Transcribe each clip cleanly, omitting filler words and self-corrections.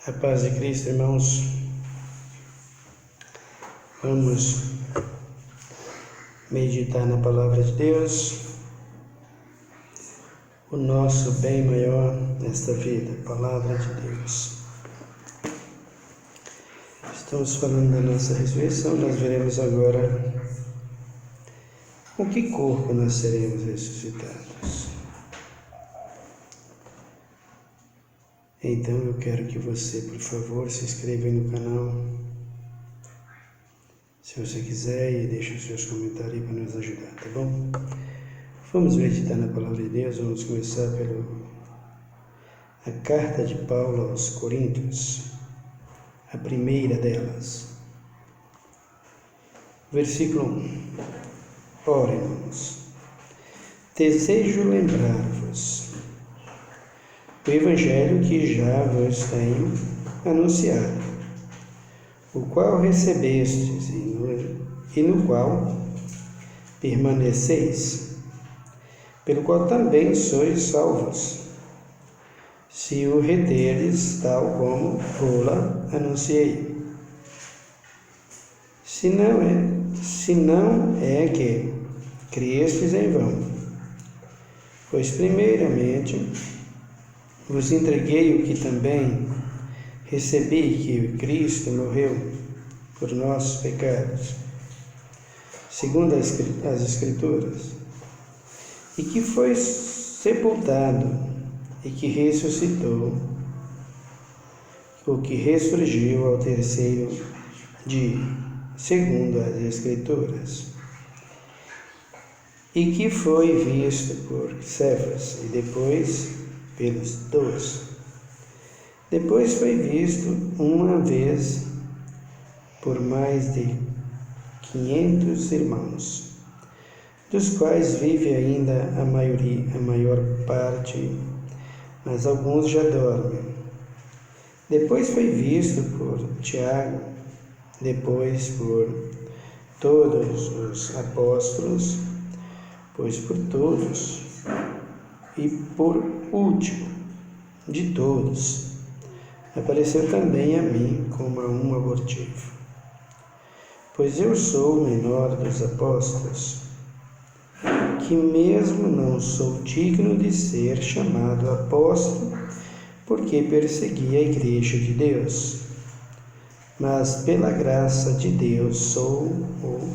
A paz de Cristo, irmãos. Vamos meditar na Palavra de Deus, o nosso bem maior nesta vida, a Palavra de Deus. Estamos falando da nossa ressurreição, nós veremos agora com que corpo nós seremos ressuscitados. Então eu quero que você, por favor, se inscreva aí no canal, se você quiser, e deixe os seus comentários aí para nos ajudar, tá bom? Vamos meditar na Palavra de Deus, vamos começar pela carta de Paulo aos Coríntios, a primeira delas. Versículo 1. Ora, irmãos, desejo lembrar-vos o Evangelho que já vos tenho anunciado, o qual recebestes e no qual permaneceis, pelo qual também sois salvos, se o reterdes tal como vou-la anunciei. Se não é que crestes em vão, pois primeiramente vos entreguei o que também recebi, que Cristo morreu por nossos pecados, segundo as Escrituras, e que foi sepultado, e que ressuscitou, o que ressurgiu ao terceiro dia, segundo as Escrituras, e que foi visto por Cefas, e depois pelos 12. Depois foi visto uma vez por mais de 500 irmãos, dos quais vive ainda a maior parte, mas alguns já dormem. Depois foi visto por Tiago, depois por todos os apóstolos, pois por todos, e por último de todos, apareceu também a mim como a um abortivo. Pois eu sou o menor dos apóstolos, que mesmo não sou digno de ser chamado apóstolo, porque persegui a igreja de Deus. Mas pela graça de Deus sou o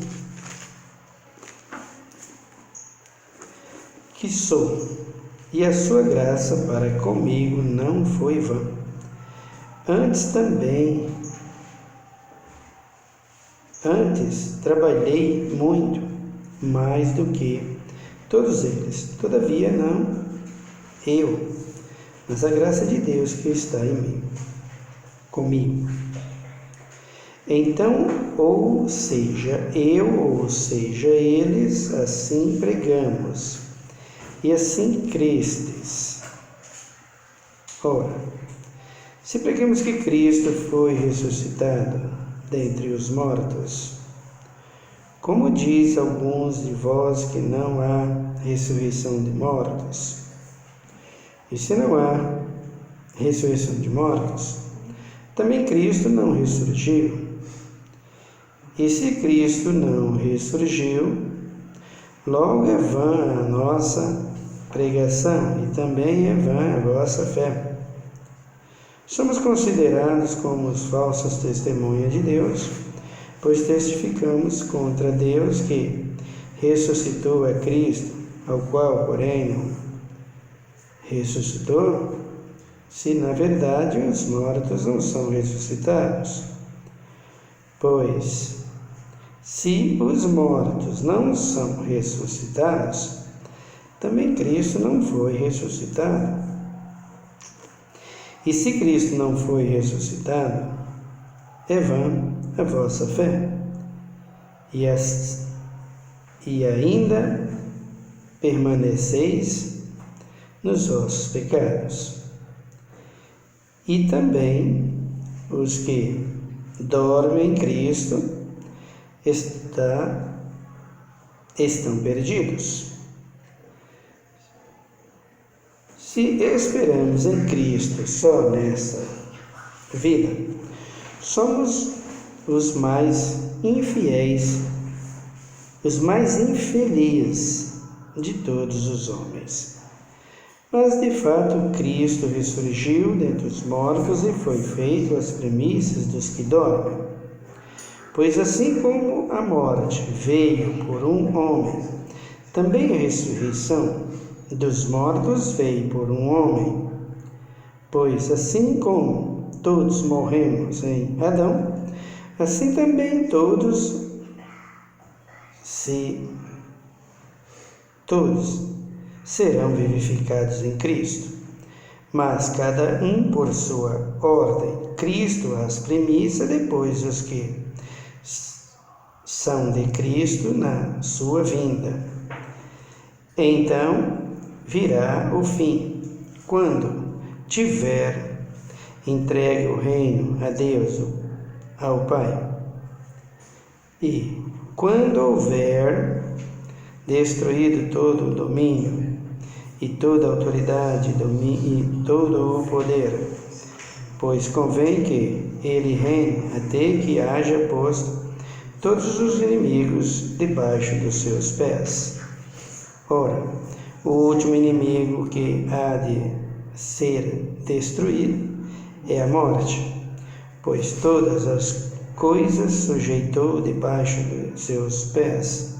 que sou, e a sua graça para comigo não foi vã. Antes trabalhei muito, mais do que todos eles. Todavia não eu, mas a graça de Deus que está em mim, comigo. Então, ou seja eu, ou seja eles, assim pregamos, e assim crestes. Ora, se pregamos que Cristo foi ressuscitado dentre os mortos, como diz alguns de vós que não há ressurreição de mortos? E se não há ressurreição de mortos, também Cristo não ressurgiu. E se Cristo não ressurgiu, logo é vã a nossa pregação, e também é vã a vossa fé. Somos considerados como os falsos testemunhas de Deus, pois testificamos contra Deus que ressuscitou a Cristo, ao qual, porém, não ressuscitou, se na verdade os mortos não são ressuscitados. Pois, se os mortos não são ressuscitados, também Cristo não foi ressuscitado. E se Cristo não foi ressuscitado, é vã a vossa fé, e ainda permaneceis nos vossos pecados. E também os que dormem em Cristo estão perdidos. Se esperamos em Cristo só nessa vida. Somos os mais infiéis, os mais infelizes de todos os homens. Mas, de fato, Cristo ressurgiu dentre os mortos e foi feito as primícias dos que dormem. Pois assim como a morte veio por um homem, também a ressurreição dos mortos veio por um homem. Pois assim como todos morremos em Adão, assim também todos serão vivificados em Cristo. Mas cada um por sua ordem, Cristo as primícias, depois os que são de Cristo na sua vinda. Então virá o fim, quando tiver entregue o reino a Deus, ao Pai. E quando houver destruído todo o domínio e toda a autoridade e todo o poder, pois convém que ele reine até que haja posto todos os inimigos debaixo dos seus pés. Ora, o último inimigo que há de ser destruído é a morte, pois todas as coisas sujeitou debaixo dos seus pés.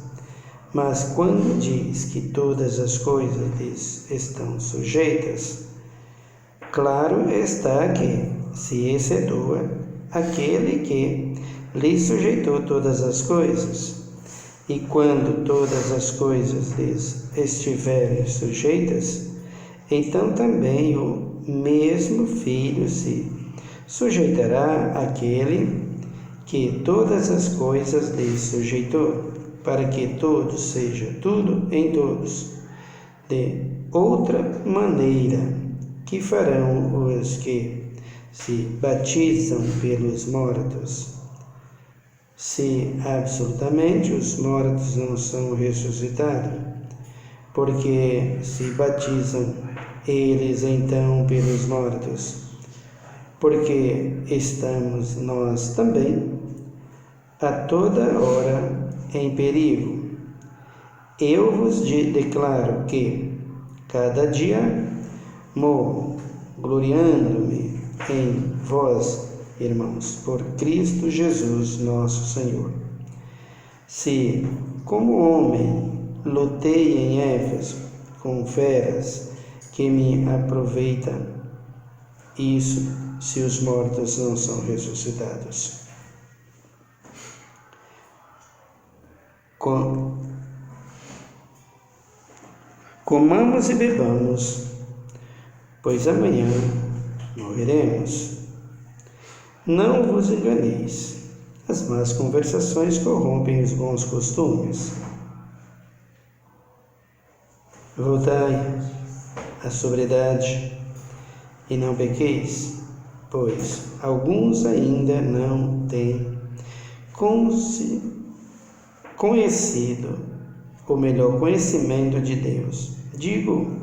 Mas quando diz que todas as coisas lhes estão sujeitas, claro está que se excetua aquele que lhe sujeitou todas as coisas. E quando todas as coisas lhes estiverem sujeitas, então também o mesmo Filho se sujeitará àquele que todas as coisas lhe sujeitou, para que todos seja tudo em todos. De outra maneira, que farão os que se batizam pelos mortos, se absolutamente os mortos não são ressuscitados? Porque se batizam eles então pelos mortos, porque estamos nós também a toda hora em perigo. Eu vos declaro que cada dia morro, gloriando-me em vós, irmãos, por Cristo Jesus nosso Senhor. Se, como homem, lutei em Éfeso com feras, que me aproveita isso se os mortos não são ressuscitados? Comamos e bebamos, pois amanhã morreremos. Não vos enganeis, as más conversações corrompem os bons costumes. Voltai à sobriedade e não pequeis, pois alguns ainda não têm conhecido o melhor conhecimento de Deus. Digo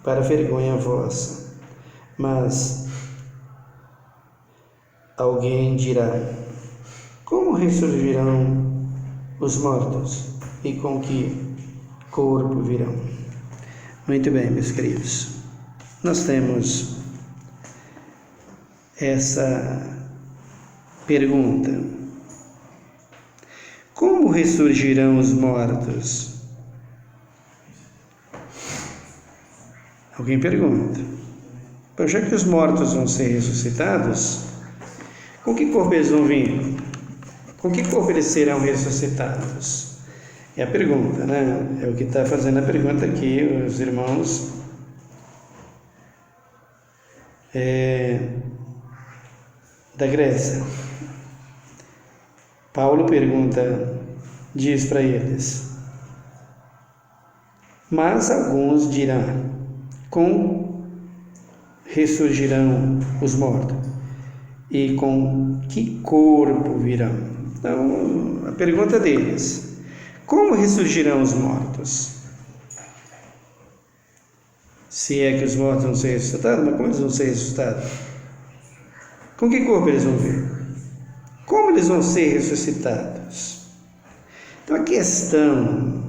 para vergonha vossa. Mas alguém dirá: como ressurgirão os mortos? E com que corpo virão? Muito bem, meus queridos. Nós temos essa pergunta: como ressurgirão os mortos? Alguém pergunta: pois já que os mortos vão ser ressuscitados, com que corpo eles vão vir? Com que corpo eles serão ressuscitados? É a pergunta, né? É o que está fazendo a pergunta aqui, os irmãos da Grécia. Paulo diz para eles: mas alguns dirão: como ressurgirão os mortos? E com que corpo virão? Então, a pergunta deles: como ressurgirão os mortos? Se é que os mortos vão ser ressuscitados, mas como eles vão ser ressuscitados? Com que corpo eles vão vir? Como eles vão ser ressuscitados? Então a questão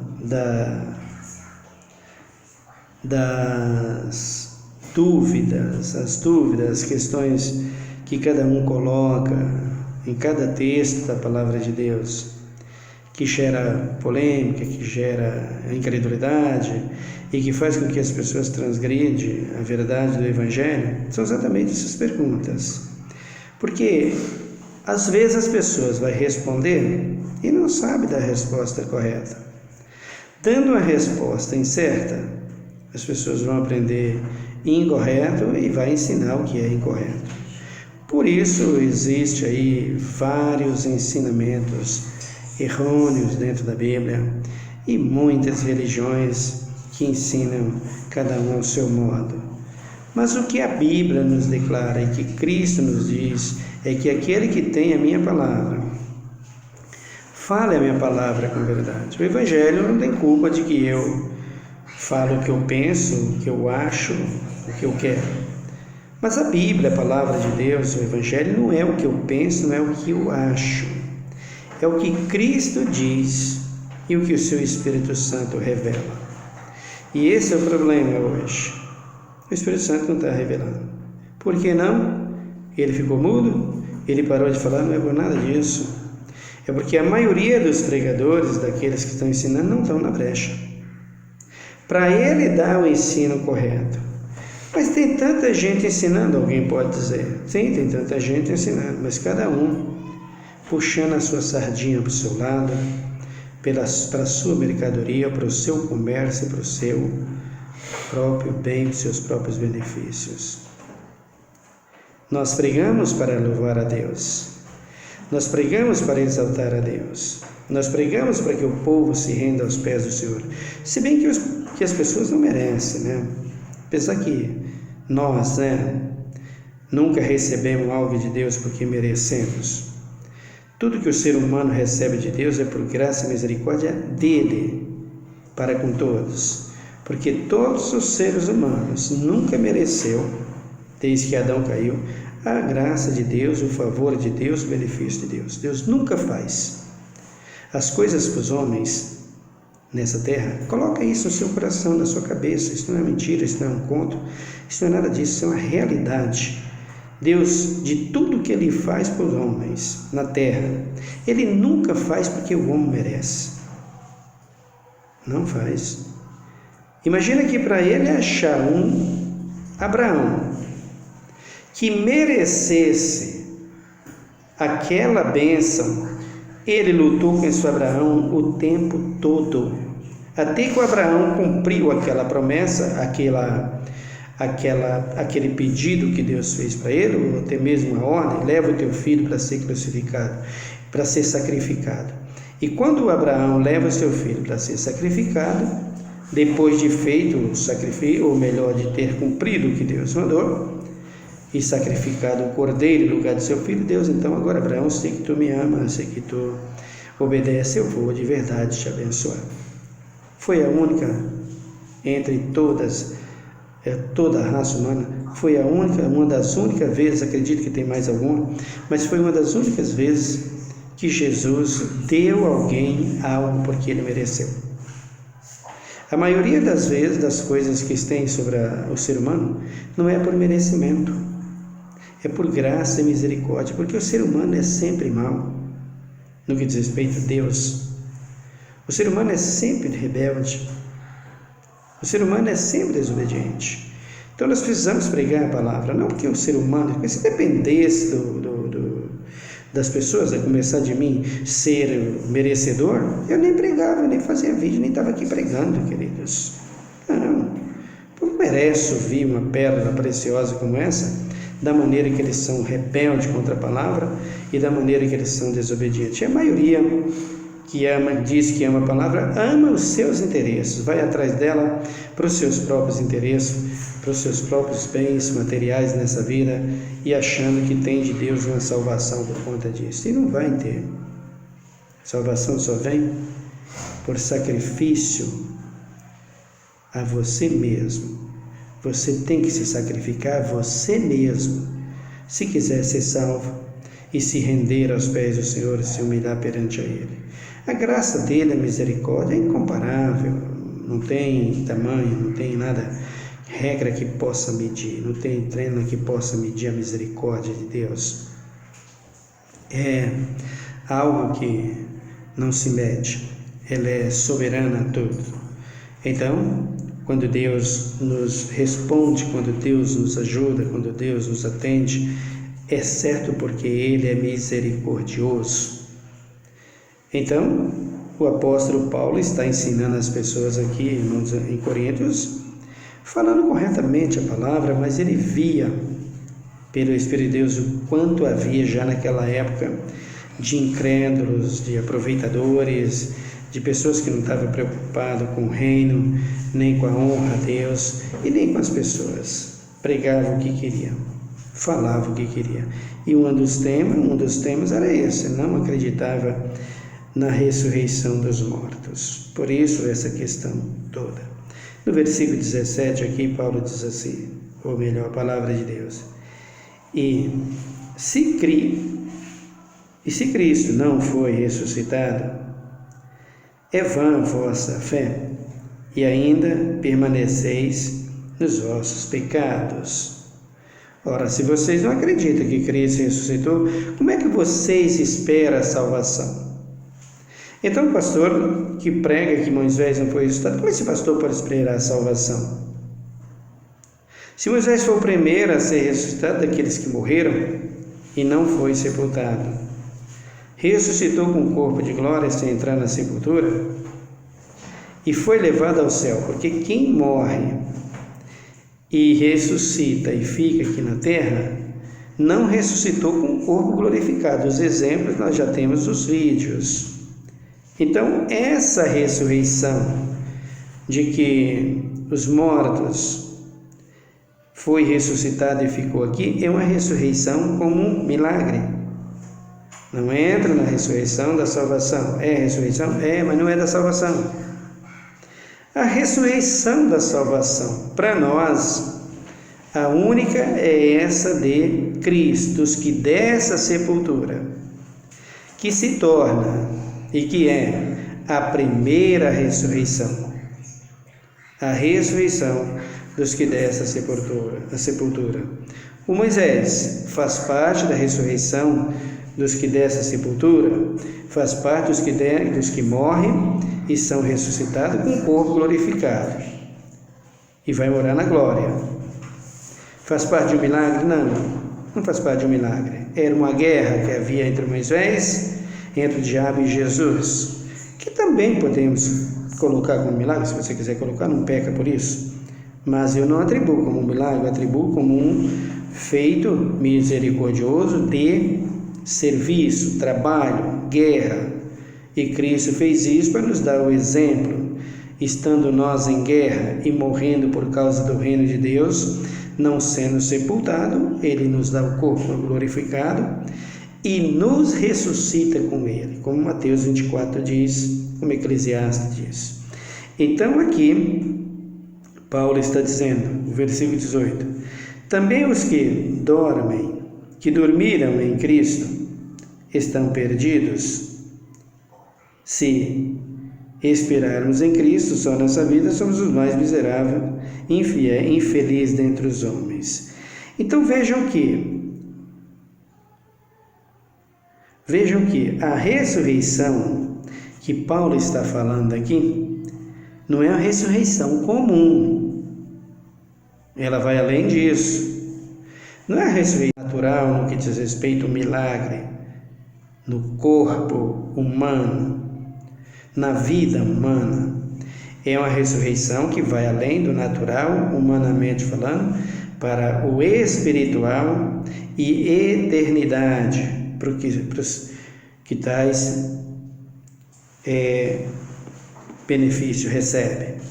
das dúvidas, as questões que cada um coloca em cada texto da palavra de Deus, que gera polêmica, que gera incredulidade e que faz com que as pessoas transgridem a verdade do Evangelho, são exatamente essas perguntas. Porque às vezes as pessoas vão responder e não sabem da resposta correta. Dando a resposta incerta, as pessoas vão aprender incorreto e vai ensinar o que é incorreto. Por isso existe aí vários ensinamentos errôneos dentro da Bíblia e muitas religiões que ensinam cada um ao seu modo. Mas o que a Bíblia nos declara e que Cristo nos diz é que aquele que tem a minha palavra, fale a minha palavra com verdade. O Evangelho não tem culpa de que eu falo o que eu penso, o que eu acho, o que eu quero. Mas a Bíblia, a palavra de Deus, o Evangelho não é o que eu penso, não é o que eu acho. É o que Cristo diz e o que o seu Espírito Santo revela. E esse é o problema hoje. O Espírito Santo não está revelando. Por que não? Ele ficou mudo? Ele parou de falar? Não é por nada disso. É porque a maioria dos pregadores, daqueles que estão ensinando, não estão na brecha. Para ele dar o ensino correto. Mas tem tanta gente ensinando, alguém pode dizer. Sim, tem tanta gente ensinando, mas cada um puxando a sua sardinha para o seu lado, para a sua mercadoria, para o seu comércio, para o seu próprio bem, para os seus próprios benefícios. Nós pregamos para louvar a Deus, nós pregamos para exaltar a Deus, nós pregamos para que o povo se renda aos pés do Senhor, se bem que as pessoas não merecem, né? Apesar que nós, nunca recebemos algo de Deus porque merecemos. Tudo que o ser humano recebe de Deus é por graça e misericórdia dele, para com todos. Porque todos os seres humanos nunca mereceu, desde que Adão caiu, a graça de Deus, o favor de Deus, o benefício de Deus. Deus nunca faz as coisas para os homens nessa terra. Coloca isso no seu coração, na sua cabeça. Isso não é mentira, isso não é um conto, isso não é nada disso, isso é uma realidade. Deus, de tudo que Ele faz para os homens na terra, Ele nunca faz porque o homem merece. Não faz. Imagina que para Ele achar um Abraão que merecesse aquela bênção, Ele lutou com esse Abraão o tempo todo, até que o Abraão cumpriu aquela promessa, aquele pedido que Deus fez para ele, ou até mesmo a ordem: leva o teu filho para ser crucificado, para ser sacrificado. E quando Abraão leva o seu filho para ser sacrificado, depois de feito o sacrifício, ou melhor, de ter cumprido o que Deus mandou, e sacrificado o cordeiro em lugar de seu filho, Deus então: agora Abraão, sei que tu me amas, sei que tu obedece, eu vou de verdade te abençoar. Foi a única entre toda a raça humana, foi uma das únicas vezes, acredito que tem mais alguma, mas foi uma das únicas vezes que Jesus deu a alguém algo porque ele mereceu. A maioria das vezes, das coisas que tem sobre o ser humano, não é por merecimento, é por graça e misericórdia, porque o ser humano é sempre mau no que diz respeito a Deus. O ser humano é sempre rebelde, o ser humano é sempre desobediente. Então nós precisamos pregar a palavra, não porque o ser humano, porque se dependesse das pessoas, a começar de mim, ser merecedor, eu nem pregava, nem fazia vídeo, nem estava aqui pregando, queridos. Não merece ouvir uma pérola preciosa como essa, da maneira que eles são rebeldes contra a palavra e da maneira que eles são desobedientes. A maioria que diz que ama a palavra, ama os seus interesses, vai atrás dela para os seus próprios interesses, para os seus próprios bens materiais nessa vida, e achando que tem de Deus uma salvação por conta disso. E não vai ter. Salvação só vem por sacrifício a você mesmo. Você tem que se sacrificar a você mesmo se quiser ser salvo e se render aos pés do Senhor e se humilhar perante a Ele. A graça dele, a misericórdia é incomparável, não tem tamanho, não tem nada, regra que possa medir, não tem treino que possa medir a misericórdia de Deus. É algo que não se mede, ela é soberana a tudo. Então, quando Deus nos responde, quando Deus nos ajuda, quando Deus nos atende, é certo porque Ele é misericordioso. Então, o apóstolo Paulo está ensinando as pessoas aqui em Coríntios, falando corretamente a palavra, mas ele via pelo Espírito de Deus o quanto havia já naquela época de incrédulos, de aproveitadores, de pessoas que não estavam preocupadas com o reino, nem com a honra a Deus e nem com as pessoas. Pregavam o que queriam, falavam o que queriam. E um dos temas era esse, não acreditava na ressurreição dos mortos. Por isso essa questão toda. No versículo 17 aqui, Paulo diz assim, ou melhor, a palavra de Deus. E se Cristo não foi ressuscitado, é vã a vossa fé, e ainda permaneceis nos vossos pecados. Ora, se vocês não acreditam que Cristo ressuscitou, como é que vocês esperam a salvação? Então o pastor que prega que Moisés não foi ressuscitado, como esse pastor pode esperar a salvação? Se Moisés foi o primeiro a ser ressuscitado daqueles que morreram e não foi sepultado, ressuscitou com o corpo de glória sem entrar na sepultura e foi levado ao céu, porque quem morre e ressuscita e fica aqui na terra, não ressuscitou com o corpo glorificado. Os exemplos nós já temos nos vídeos. Então, essa ressurreição de que os mortos foi ressuscitado e ficou aqui, é uma ressurreição como um milagre. Não entra na ressurreição da salvação. É ressurreição? É, mas não é da salvação. A ressurreição da salvação, para nós, a única é essa de Cristo, dos que dessa sepultura, que se torna e que é a primeira ressurreição. A ressurreição dos que dessa sepultura. O Moisés faz parte da ressurreição dos que dessa sepultura, faz parte dos que morrem e são ressuscitados com o corpo glorificado e vai morar na glória. Faz parte de um milagre? Não faz parte de um milagre. Era uma guerra que havia entre Moisés, entre o diabo e Jesus, que também podemos colocar como milagre, se você quiser colocar, não peca por isso, mas eu não atribuo como um milagre, atribuo como um feito misericordioso de serviço, trabalho, guerra, e Cristo fez isso para nos dar o exemplo, estando nós em guerra e morrendo por causa do reino de Deus, não sendo sepultado, Ele nos dá o corpo glorificado e nos ressuscita com Ele, como Mateus 24 diz, como Eclesiastes diz. Então aqui, Paulo está dizendo, no versículo 18, também os que dormiram em Cristo, estão perdidos. Se esperarmos em Cristo só nessa vida, somos os mais miseráveis, infelizes dentre os homens. Então vejam que a ressurreição que Paulo está falando aqui não é uma ressurreição comum. Ela vai além disso. Não é a ressurreição natural no que diz respeito ao milagre, no corpo humano, na vida humana. É uma ressurreição que vai além do natural, humanamente falando, para o espiritual e eternidade, para os que tais benefício recebe.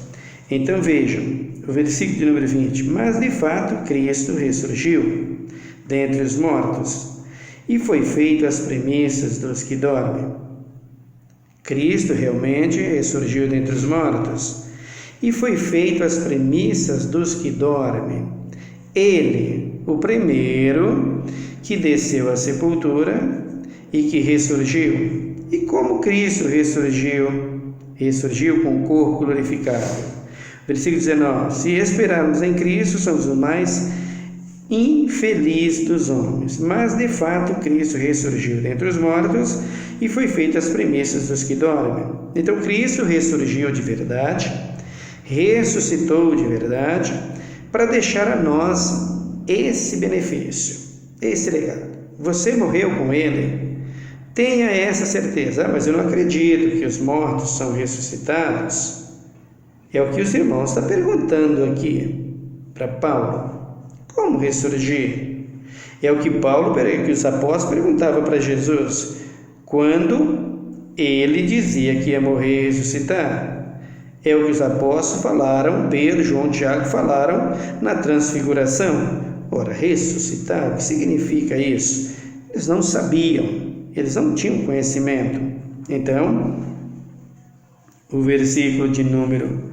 Então vejam, o versículo de número 20, mas de fato Cristo ressurgiu dentre os mortos e foi feito as premissas dos que dormem. Cristo realmente ressurgiu dentre os mortos e foi feito as premissas dos que dormem. Ele, o primeiro, que desceu à sepultura e que ressurgiu. E como Cristo ressurgiu com o corpo glorificado. Versículo 19: se esperarmos em Cristo, somos os mais infelizes dos homens. Mas, de fato, Cristo ressurgiu dentre os mortos e foi feito as premissas dos que dormem. Então, Cristo ressurgiu de verdade, ressuscitou de verdade, para deixar a nós esse benefício, esse legado. Você morreu com Ele, tenha essa certeza. Mas eu não acredito que os mortos são ressuscitados. É o que os irmãos estão perguntando aqui para Paulo. Como ressurgir? É o que que os apóstolos perguntavam para Jesus quando ele dizia que ia morrer e ressuscitar. É o que os apóstolos falaram, Pedro, João, Tiago falaram na transfiguração. Ora, ressuscitar, o que significa isso? Eles não sabiam, eles não tinham conhecimento. Então, o versículo de número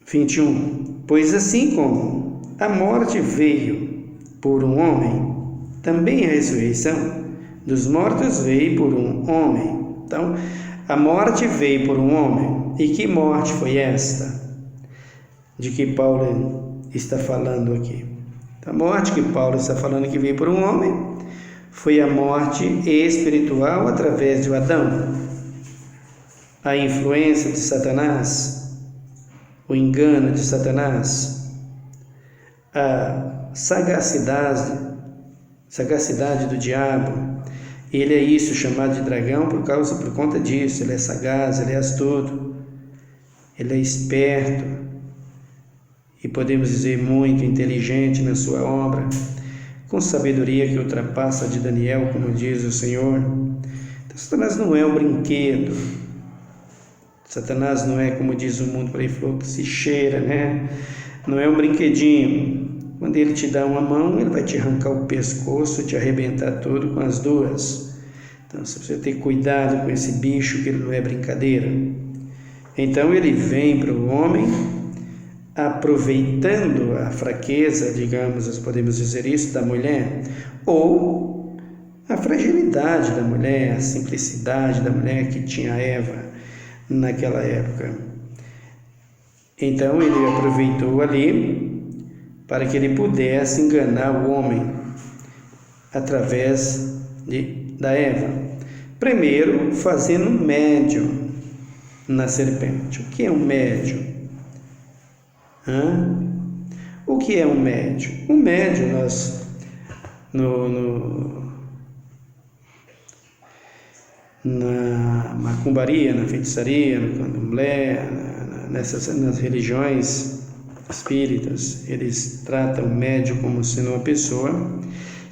21. Pois assim como a morte veio por um homem, também a ressurreição dos mortos veio por um homem. Então, a morte veio por um homem. E que morte foi esta? De que Paulo está falando aqui. A morte que Paulo está falando que veio por um homem foi a morte espiritual através de Adão. A influência de Satanás, o engano de Satanás, a sagacidade do diabo. Ele é isso, chamado de dragão por conta disso. Ele é sagaz, ele é astuto, ele é esperto e podemos dizer muito inteligente na sua obra, com sabedoria que ultrapassa a de Daniel, como diz o Senhor. Então, Satanás não é um brinquedo. Satanás não é, como diz o mundo por aí, falou que se cheira, né? Não é um brinquedinho. Quando ele te dá uma mão, ele vai te arrancar o pescoço, te arrebentar tudo com as duas. Então você precisa ter cuidado com esse bicho, que ele não é brincadeira. Então ele vem para o homem, aproveitando a fraqueza, digamos, nós podemos dizer isso, da mulher, ou a fragilidade da mulher, a simplicidade da mulher que tinha Eva naquela época. Então ele aproveitou ali para que ele pudesse enganar o homem através da Eva. Primeiro, fazendo um médium na serpente. O que é um médium? O que é um médium? Um médium, nós na macumbaria, na feitiçaria, no candomblé, nas religiões espíritas, eles tratam o médium como sendo uma pessoa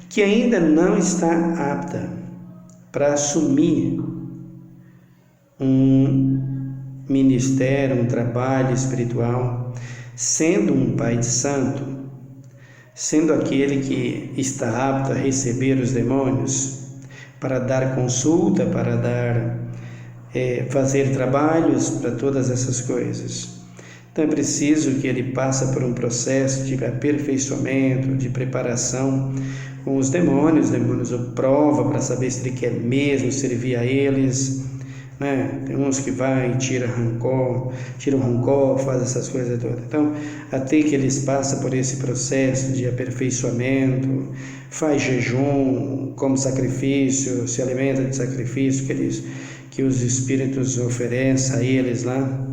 que ainda não está apta para assumir um ministério, um trabalho espiritual, sendo um pai de santo, sendo aquele que está apto a receber os demônios, para dar consulta, para fazer trabalhos para todas essas coisas. Então é preciso que ele passe por um processo de aperfeiçoamento, de preparação com os demônios o prova para saber se ele quer mesmo servir a eles, né? Tem uns que vai e tira o rancor, faz essas coisas todas. Então, até que eles passam por esse processo de aperfeiçoamento, faz jejum, come sacrifício, se alimenta de sacrifício que os espíritos oferecem a eles lá,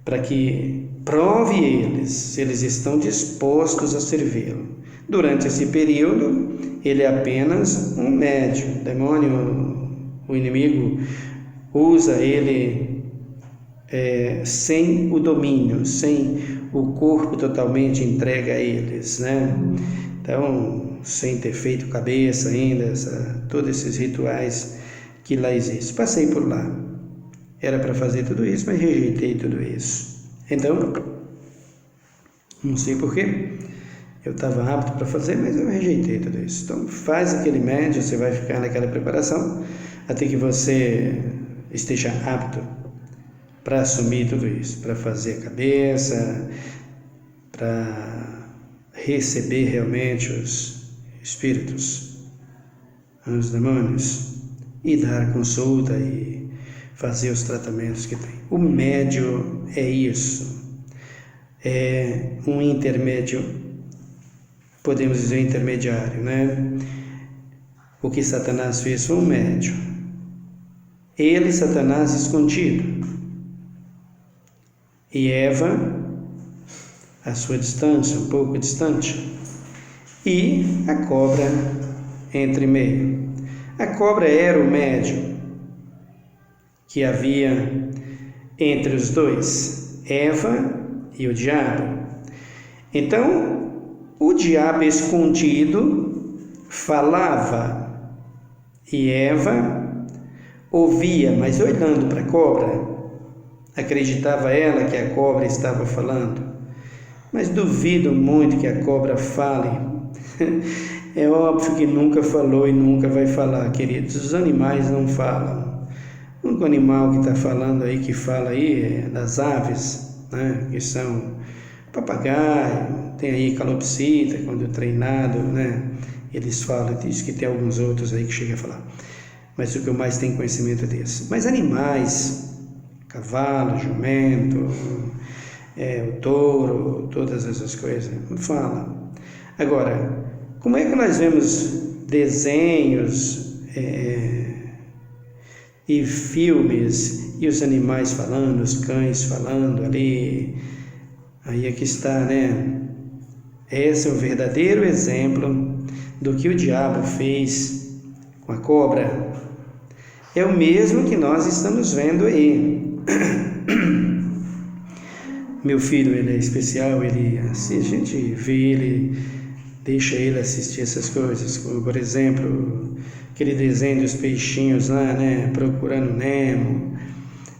para que prove eles se eles estão dispostos a servi-lo. Durante esse período, ele é apenas um médium. O demônio, o inimigo, usa ele sem o domínio, sem o corpo totalmente entregue a eles, né? Então, sem ter feito cabeça ainda, todos esses rituais que lá existem. Passei por lá. Era para fazer tudo isso, mas rejeitei tudo isso. Então, não sei porquê, eu estava apto para fazer, mas eu rejeitei tudo isso. Então, faz aquele médio, você vai ficar naquela preparação, até que você esteja apto para assumir tudo isso, para fazer a cabeça, para receber realmente os espíritos, os demônios, e dar consulta e fazer os tratamentos que tem. O médio é isso, é um intermédio, podemos dizer intermediário, né? O que Satanás fez foi um médio. Ele, Satanás, escondido, e Eva à sua distância, um pouco distante, e a cobra entre meio. A cobra era o médio que havia entre os dois, Eva e o diabo. Então, o diabo escondido falava e Eva ouvia, mas olhando para a cobra, acreditava ela que a cobra estava falando. Mas duvido muito que a cobra fale. É óbvio que nunca falou e nunca vai falar, queridos. Os animais não falam. O único animal que está falando aí, que fala aí, é das aves, né? Que são papagaio, tem aí calopsita, quando treinado, né? Eles falam, diz que tem alguns outros aí que chegam a falar. Mas o que eu mais tenho conhecimento é desse. Mas animais, cavalo, jumento, o touro, todas essas coisas, não fala. Agora, como é que nós vemos desenhos e filmes e os animais falando, os cães falando ali? Aí aqui está, né? Esse é o verdadeiro exemplo do que o diabo fez com a cobra. É o mesmo que nós estamos vendo aí. Meu filho, ele é especial, ele assiste, a gente vê ele, deixa ele assistir essas coisas, como por exemplo, aquele desenho dos peixinhos lá, né, procurando Nemo.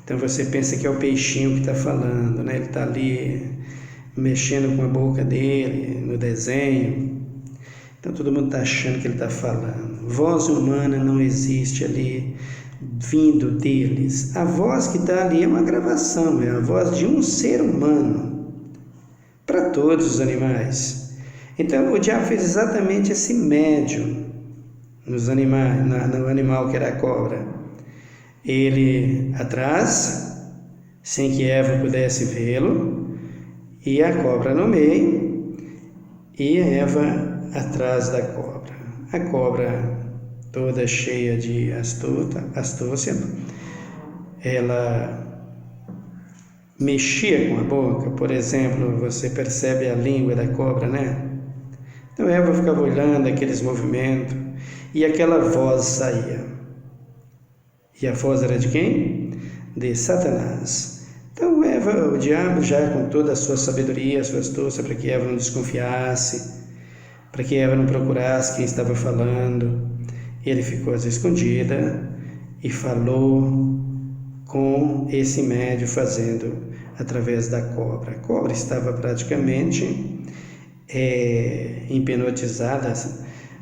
Então você pensa que é o peixinho que está falando, né, ele está ali mexendo com a boca dele no desenho. Então todo mundo está achando que ele está falando. Voz humana não existe ali, vindo deles. A voz que está ali é uma gravação, é a voz de um ser humano para todos os animais. Então o diabo fez exatamente esse médium nos animais, no animal que era a cobra. Ele atrás, sem que Eva pudesse vê-lo, e a cobra no meio, e Eva atrás da cobra. A cobra toda cheia de astúcia, ela mexia com a boca. Por exemplo, você percebe a língua da cobra, né? Então Eva ficava olhando aqueles movimentos e aquela voz saía. E a voz era de quem? De Satanás. Então Eva, o diabo, já com toda a sua sabedoria, a sua astúcia, para que Eva não desconfiasse, para que Eva não procurasse quem estava falando, ele ficou às escondidas e falou com esse médium, fazendo através da cobra. A cobra estava praticamente hipnotizada,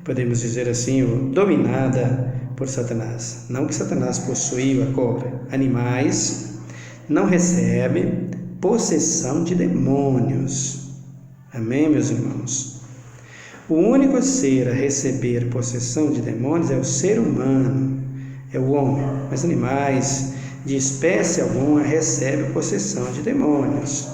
podemos dizer assim, dominada por Satanás. Não que Satanás possuiu a cobra. Animais não recebem possessão de demônios. Amém, meus irmãos? O único ser a receber possessão de demônios é o ser humano, é o homem. Mas animais de espécie alguma recebem possessão de demônios.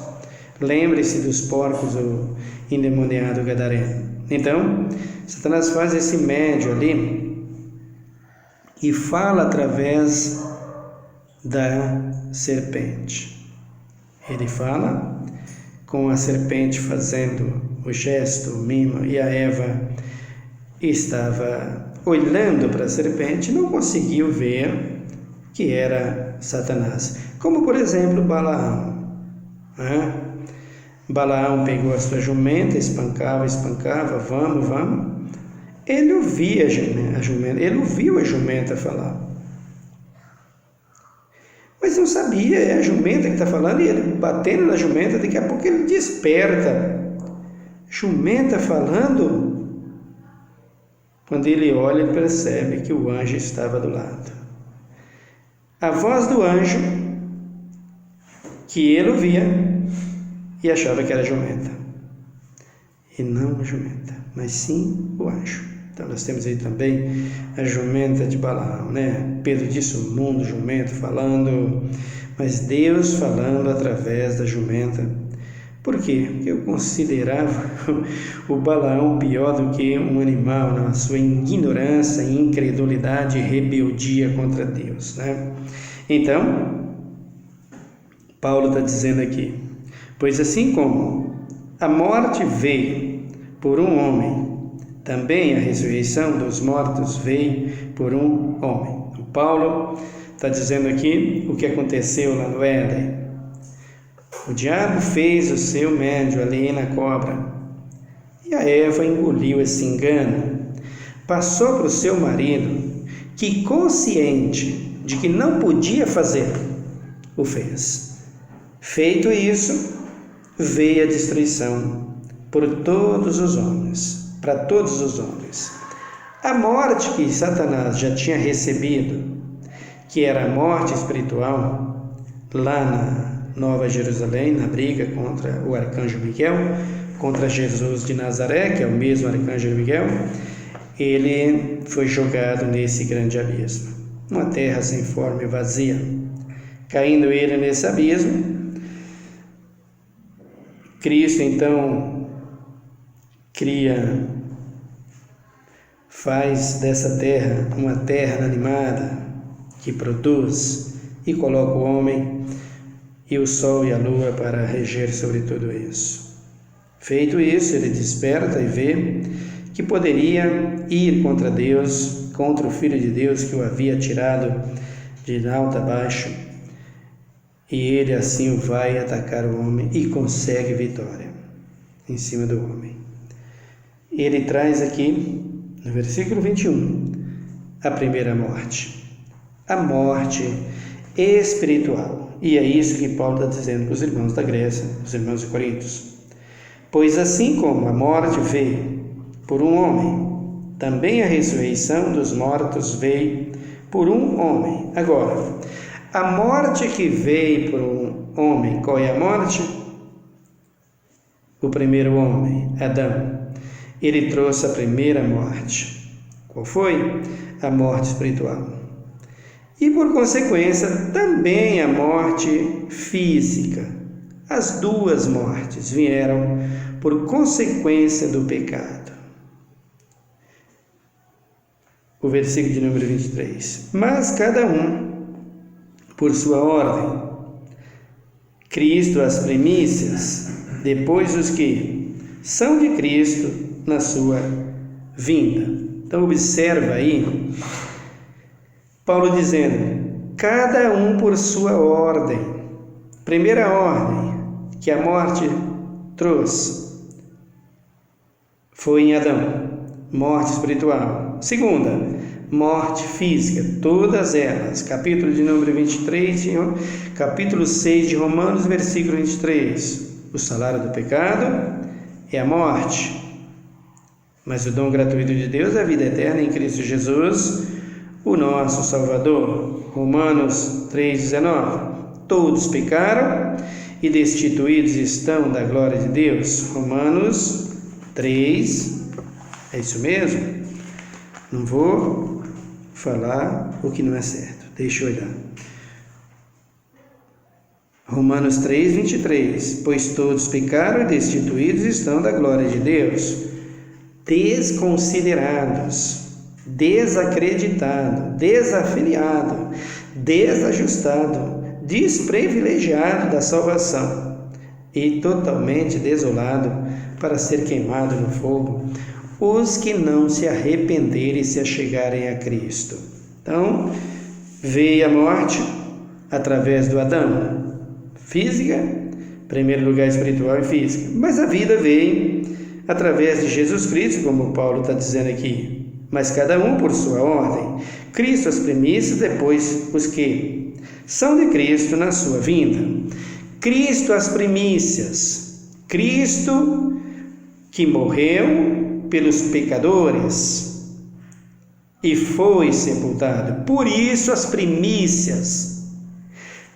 Lembre-se dos porcos do endemoniado gadareno. Então, Satanás faz esse médio ali e fala através da serpente. Ele fala com a serpente fazendo o gesto, o mimo, e a Eva estava olhando para a serpente, não conseguiu ver que era Satanás. Como, por exemplo, Balaão. Balaão pegou a sua jumenta, espancava, vamos. Ele ouvia a jumenta, ele ouviu a jumenta falar. Mas não sabia, é a jumenta que está falando, e ele batendo na jumenta, daqui a pouco ele desperta. Jumenta falando. Quando ele olha, ele percebe que o anjo estava do lado. A voz do anjo, que ele ouvia, e achava que era jumenta. E não a jumenta, mas sim o anjo. Então nós temos aí também a jumenta de Balaão, né? Pedro disse o mundo jumento falando, mas Deus falando através da jumenta. Por quê? Porque eu considerava o Balaão pior do que um animal, na sua ignorância, incredulidade e rebeldia contra Deus, né? Então, Paulo está dizendo aqui, pois assim como a morte veio por um homem, também a ressurreição dos mortos veio por um homem. O Paulo está dizendo aqui o que aconteceu lá no Éden. O diabo fez o seu médio ali na cobra, e a Eva engoliu esse engano. Passou para o seu marido, que consciente de que não podia fazer, o fez. Feito isso, veio a destruição por todos os homens, para todos os homens. A morte que Satanás já tinha recebido, que era a morte espiritual, lá na Nova Jerusalém, na briga contra o arcanjo Miguel, contra Jesus de Nazaré, que é o mesmo arcanjo Miguel, ele foi jogado nesse grande abismo, uma terra sem forma e vazia. Caindo ele nesse abismo, Cristo então faz dessa terra uma terra animada, que produz, e coloca o homem e o sol e a lua para reger sobre tudo isso. Feito isso, ele desperta e vê que poderia ir contra Deus, contra o Filho de Deus que o havia tirado de alto a baixo, e ele assim vai atacar o homem e consegue vitória em cima do homem. Ele traz aqui, no versículo 21, a primeira morte, a morte espiritual. E é isso que Paulo está dizendo para os irmãos da Grécia, os irmãos de Coríntios. Pois assim como a morte veio por um homem, também a ressurreição dos mortos veio por um homem. Agora, a morte que veio por um homem, qual é a morte? O primeiro homem, Adão. Ele trouxe a primeira morte. Qual foi? A morte espiritual. E por consequência, também a morte física. As duas mortes vieram por consequência do pecado. O versículo de número 23. Mas cada um por sua ordem. Cristo as primícias, depois os que são de Cristo na sua vinda. Então observa aí Paulo dizendo, cada um por sua ordem. Primeira ordem que a morte trouxe foi em Adão, morte espiritual. Segunda, morte física, todas elas. Capítulo de número 23, capítulo 6 de Romanos, versículo 23. O salário do pecado é a morte, mas o dom gratuito de Deus é a vida eterna em Cristo Jesus, o nosso Salvador. Romanos 3,19. Todos pecaram e destituídos estão da glória de Deus. Romanos 3, é isso mesmo? Não vou falar o que não é certo, deixa eu olhar. Romanos 3, 23. Pois todos pecaram e destituídos estão da glória de Deus. Desconsiderados, desacreditado, desafiliado, desajustado, desprivilegiado da salvação e totalmente desolado para ser queimado no fogo, os que não se arrependerem e se achegarem a Cristo. Então, veio a morte através do Adão, física, em primeiro lugar espiritual e física, mas a vida veio através de Jesus Cristo, como Paulo está dizendo aqui, mas cada um por sua ordem. Cristo as primícias, depois os que são de Cristo na sua vinda. Cristo as primícias, Cristo que morreu pelos pecadores e foi sepultado, por isso as primícias.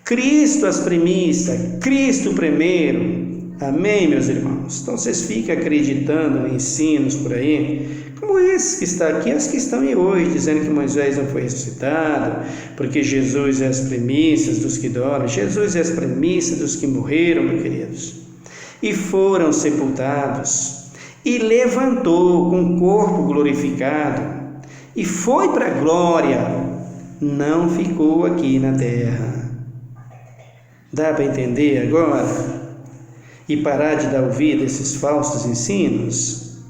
Cristo as primícias, Cristo primeiro, Amém, meus irmãos? Então vocês ficam acreditando em ensinos por aí, como esse que está aqui, as que estão aí hoje, dizendo que Moisés não foi ressuscitado, porque Jesus é as primícias dos que dormem. Jesus é as primícias dos que morreram, meus queridos, e foram sepultados, e levantou com o corpo glorificado, e foi para a glória, não ficou aqui na terra. Dá para entender agora? E parar de dar ouvido a esses falsos ensinos?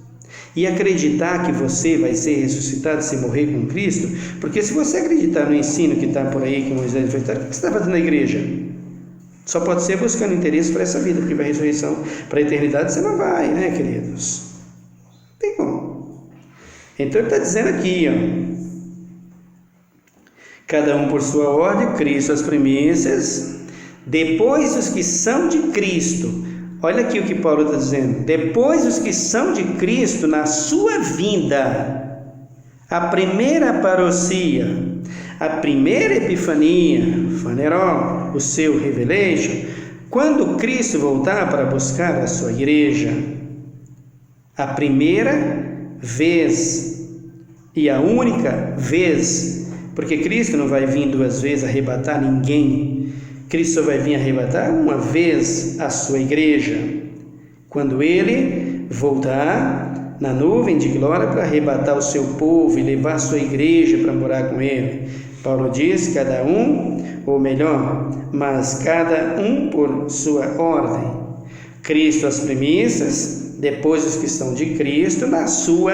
E acreditar que você vai ser ressuscitado se morrer com Cristo? Porque se você acreditar no ensino que está por aí, que Moisés foi ressuscitado, o que você está fazendo na igreja? Só pode ser buscando interesse para essa vida, porque para a ressurreição, para a eternidade, você não vai, né, queridos? Não tem como. Então ele está dizendo aqui, ó, cada um por sua ordem, Cristo as primícias, depois os que são de Cristo. Olha aqui o que Paulo está dizendo. Depois os que são de Cristo na sua vinda, a primeira parousia, a primeira epifania, Faneró, o seu revelation, quando Cristo voltar para buscar a sua igreja, a primeira vez e a única vez, porque Cristo não vai vir duas vezes arrebatar ninguém. Cristo vai vir arrebatar uma vez a sua igreja, quando Ele voltar na nuvem de glória para arrebatar o seu povo e levar a sua igreja para morar com Ele. Paulo diz, cada um, ou melhor, mas cada um por sua ordem. Cristo as primícias, depois os que estão de Cristo, na sua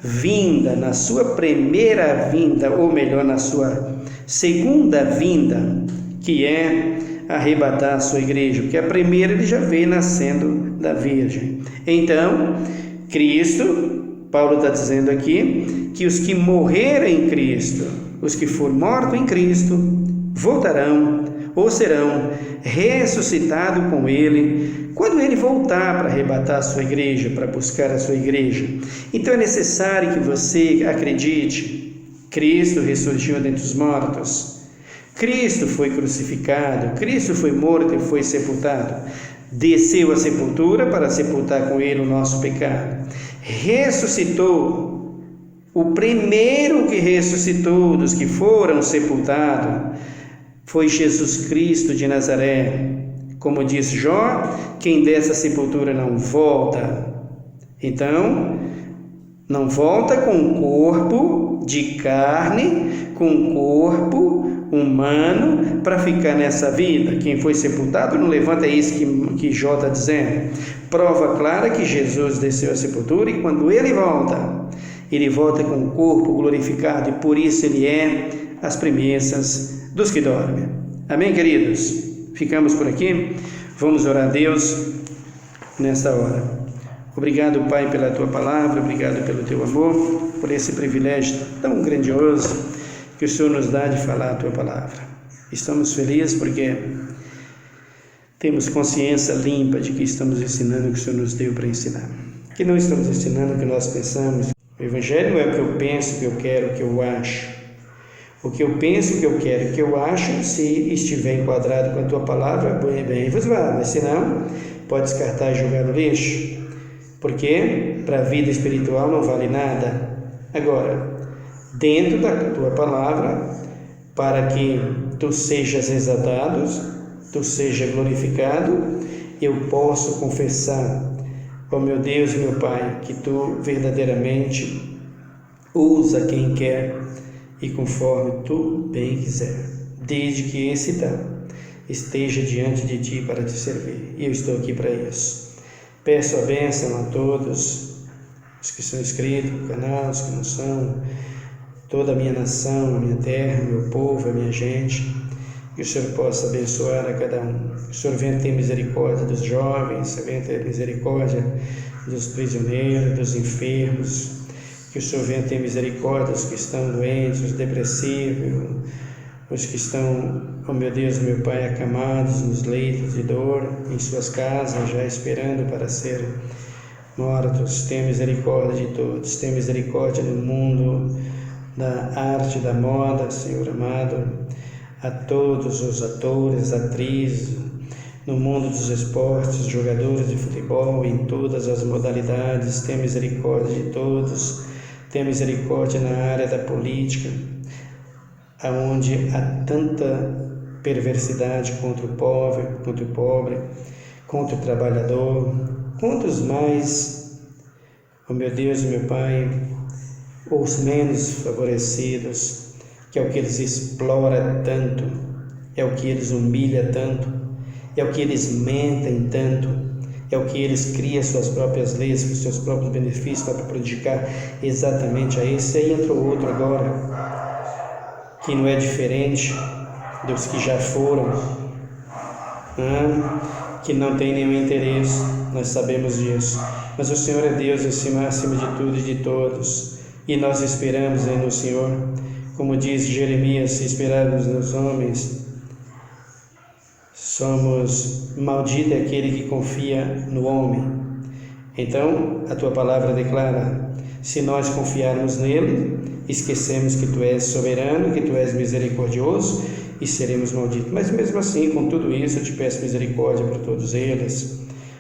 vinda, na sua primeira vinda, ou melhor, na sua segunda vinda, que é arrebatar a sua igreja, porque a primeira ele já veio nascendo da Virgem. Então, Cristo, Paulo está dizendo aqui, que os que morrerem em Cristo, os que forem mortos em Cristo, voltarão ou serão ressuscitados com Ele, quando Ele voltar para arrebatar a sua igreja, para buscar a sua igreja. Então é necessário que você acredite, Cristo ressurgiu dentre os mortos, Cristo foi crucificado, Cristo foi morto e foi sepultado, desceu à sepultura para sepultar com Ele o nosso pecado, ressuscitou, o primeiro que ressuscitou dos que foram sepultados foi Jesus Cristo de Nazaré. Como diz Jó, quem dessa sepultura não volta. Então, não volta com um corpo de carne, com um corpo humano para ficar nessa vida. Quem foi sepultado não levanta, é isso que Jó está dizendo. Prova clara que Jesus desceu à sepultura e quando ele volta com o corpo glorificado e por isso ele é as primícias dos que dormem. Amém, queridos? Ficamos por aqui. Vamos orar a Deus nesta hora. Obrigado, Pai, pela Tua palavra, obrigado pelo Teu amor, por esse privilégio tão grandioso que o Senhor nos dá de falar a Tua palavra. Estamos felizes porque temos consciência limpa de que estamos ensinando o que o Senhor nos deu para ensinar. Que não estamos ensinando o que nós pensamos. O Evangelho não é o que eu penso, o que eu quero, o que eu acho. O que eu penso, o que eu quero, o que eu acho, se estiver enquadrado com a Tua palavra, bem, vos vá, mas se não, pode descartar e jogar no lixo, porque para a vida espiritual não vale nada. Agora, dentro da Tua palavra, para que Tu sejas exaltado, Tu sejas glorificado, eu posso confessar, ó meu Deus e meu Pai, que Tu verdadeiramente usa quem quer, e conforme Tu bem quiser, desde que esse esteja diante de Ti para Te servir. E eu estou aqui para isso. Peço a bênção a todos os que são inscritos no canal, os que não são, toda a minha nação, a minha terra, o meu povo, a minha gente, que o Senhor possa abençoar a cada um. Que o Senhor venha ter misericórdia dos jovens, venha ter misericórdia dos prisioneiros, dos enfermos, que o Senhor venha ter misericórdia dos que estão doentes, os depressivos, os que estão, oh meu Deus, meu Pai, acamados nos leitos de dor, em suas casas, já esperando para serem mortos. Tenha misericórdia de todos, tenha misericórdia do mundo, da arte, da moda, Senhor amado, a todos os atores, atrizes, no mundo dos esportes, jogadores de futebol, em todas as modalidades. Tenha misericórdia de todos. Tenha misericórdia na área da política, aonde há tanta perversidade contra o pobre, contra o trabalhador, contra os mais, oh meu Deus e meu Pai, os menos favorecidos, que é o que eles exploram tanto, é o que eles humilham tanto, é o que eles mentem tanto, é o que eles criam suas próprias leis, com seus próprios benefícios para prejudicar exatamente a esse. Aí entrou outro agora, que não é diferente dos que já foram, que não tem nenhum interesse, nós sabemos disso. Mas o Senhor é Deus acima de tudo e de todos, e nós esperamos no Senhor. Como diz Jeremias, se esperarmos nos homens, somos maldito é aquele que confia no homem. Então, a tua palavra declara: se nós confiarmos nele, esquecemos que tu és soberano, que tu és misericordioso, e seremos malditos. Mas mesmo assim, com tudo isso, eu te peço misericórdia por todos eles.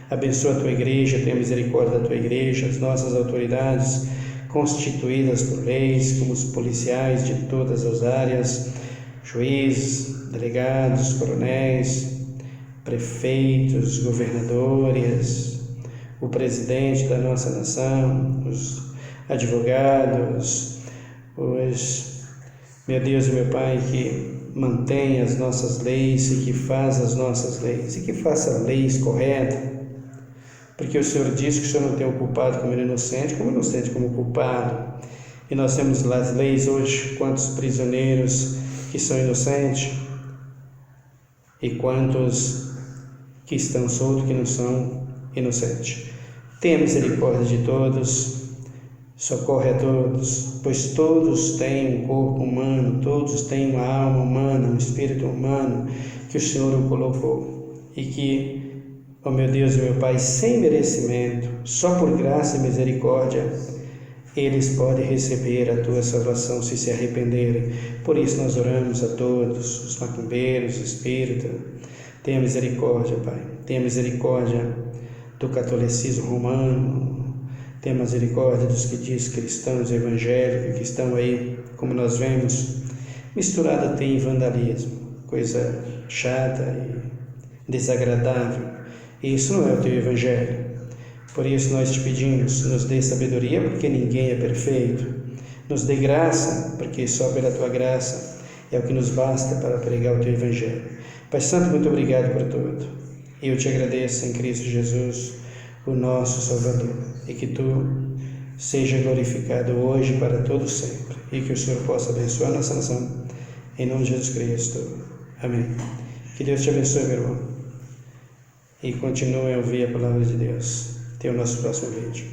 Abençoa a tua igreja, tenha misericórdia da tua igreja, as nossas autoridades constituídas por leis, como os policiais de todas as áreas, juízes, delegados, coronéis, prefeitos, governadores, o presidente da nossa nação, os advogados, meu Deus e meu Pai, que mantenha as nossas leis e que faça as nossas leis e que faça leis corretas, porque o Senhor diz que o Senhor não tem o culpado como inocente como culpado. E nós temos lá as leis hoje, quantos prisioneiros que são inocentes e quantos que estão soltos que não são inocentes. Tenha misericórdia de todos, socorre a todos, pois todos têm um corpo humano, todos têm uma alma humana, um espírito humano que o Senhor o colocou, e que, ó meu Deus e meu Pai, sem merecimento, só por graça e misericórdia, eles podem receber a tua salvação se arrependerem. Por isso nós oramos a todos, os macumbeiros, espíritas, tenha misericórdia, Pai, tenha misericórdia do catolicismo romano, tenha misericórdia dos que diz cristãos evangélicos, que estão aí, como nós vemos, misturado até em vandalismo, coisa chata e desagradável. Isso não é o teu evangelho. Por isso nós te pedimos, nos dê sabedoria, porque ninguém é perfeito. Nos dê graça, porque só pela tua graça é o que nos basta para pregar o teu evangelho. Pai Santo, muito obrigado por tudo. Eu te agradeço em Cristo Jesus, o nosso Salvador, e que tu seja glorificado hoje para todo sempre, e que o Senhor possa abençoar a nossa nação, em nome de Jesus Cristo. Amém. Que Deus te abençoe, meu irmão, e continue a ouvir a palavra de Deus. Até o nosso próximo vídeo.